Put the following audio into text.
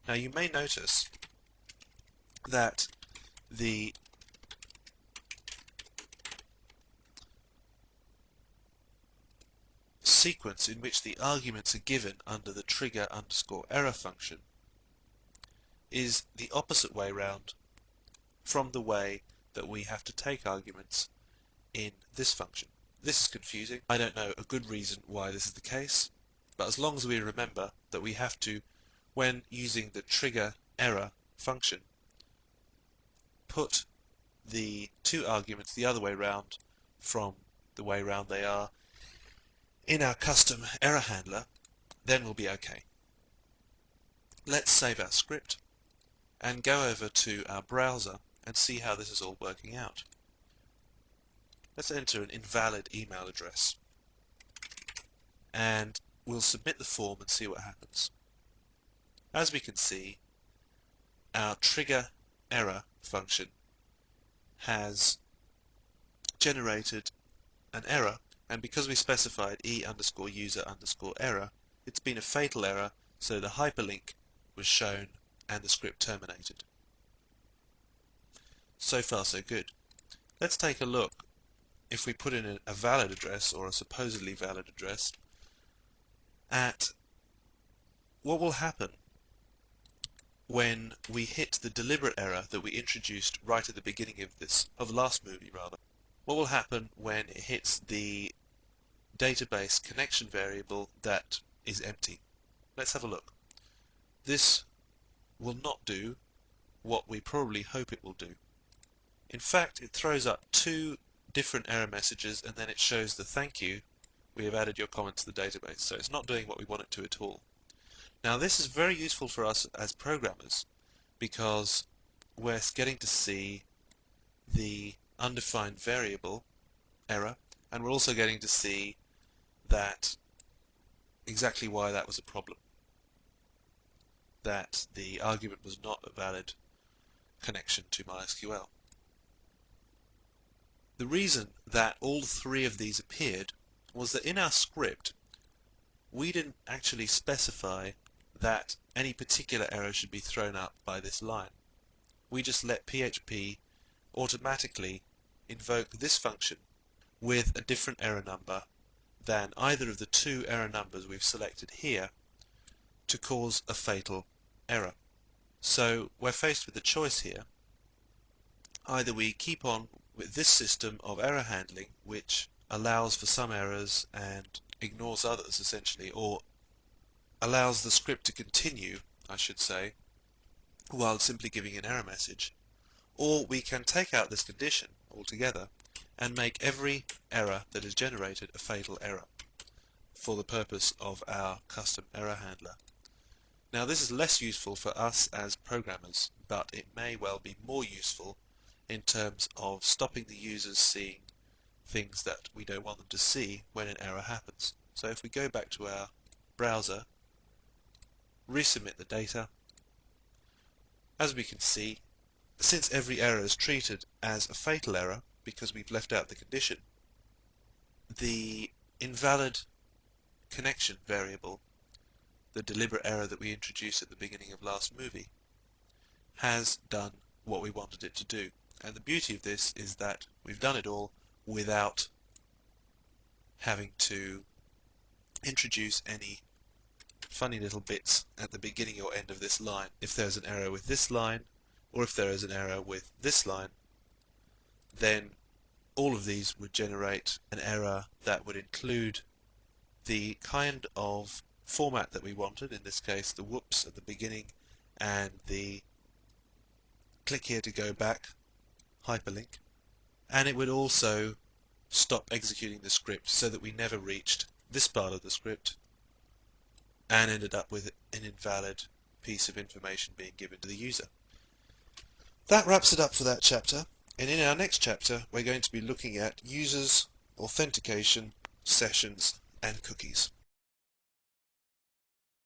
Now you may notice that the sequence in which the arguments are given under the trigger_error function is the opposite way round from the way that we have to take arguments in this function. This is confusing. I don't know a good reason why this is the case, but as long as we remember that we have to, when using the trigger_error function, put the two arguments the other way round from the way round they are in our custom error handler, then we'll be okay. Let's save our script and go over to our browser and see how this is all working out. Let's enter an invalid email address and we'll submit the form and see what happens. As we can see, our trigger_error function has generated an error, and because we specified e_user_error, it's been a fatal error, so the hyperlink was shown and the script terminated. So far so good. Let's take a look. If we put in a valid address, or a supposedly valid address, at what will happen when we hit the deliberate error that we introduced right at the beginning of last movie rather. What will happen when it hits the database connection variable that is empty? Let's have a look. This will not do what we probably hope it will do. In fact, it throws up two different error messages and then it shows the thank you, we have added your comment to the database. So it's not doing what we want it to at all. Now this is very useful for us as programmers because we're getting to see the undefined variable error, and we're also getting to see that exactly why that was a problem, that the argument was not a valid connection to MySQL. The reason that all three of these appeared was that in our script we didn't actually specify that any particular error should be thrown up by this line. We just let PHP automatically invoke this function with a different error number than either of the two error numbers we've selected here to cause a fatal error. So we're faced with a choice here. Either we keep on with this system of error handling, which allows for some errors and ignores others essentially, or allows the script to continue, I should say, while simply giving an error message, or we can take out this condition altogether and make every error that is generated a fatal error for the purpose of our custom error handler. Now this is less useful for us as programmers, but it may well be more useful in terms of stopping the users seeing things that we don't want them to see when an error happens. So if we go back to our browser, resubmit the data, as we can see, since every error is treated as a fatal error because we've left out the condition, the invalid connection variable, the deliberate error that we introduced at the beginning of last movie, has done what we wanted it to do. And the beauty of this is that we've done it all without having to introduce any funny little bits at the beginning or end of this line. If there's an error with this line, or if there is an error with this line, then all of these would generate an error that would include the kind of format that we wanted, in this case the whoops at the beginning and the click here to go back hyperlink, and it would also stop executing the script so that we never reached this part of the script and ended up with an invalid piece of information being given to the user. That wraps it up for that chapter, and in our next chapter we're going to be looking at users, authentication, sessions and cookies.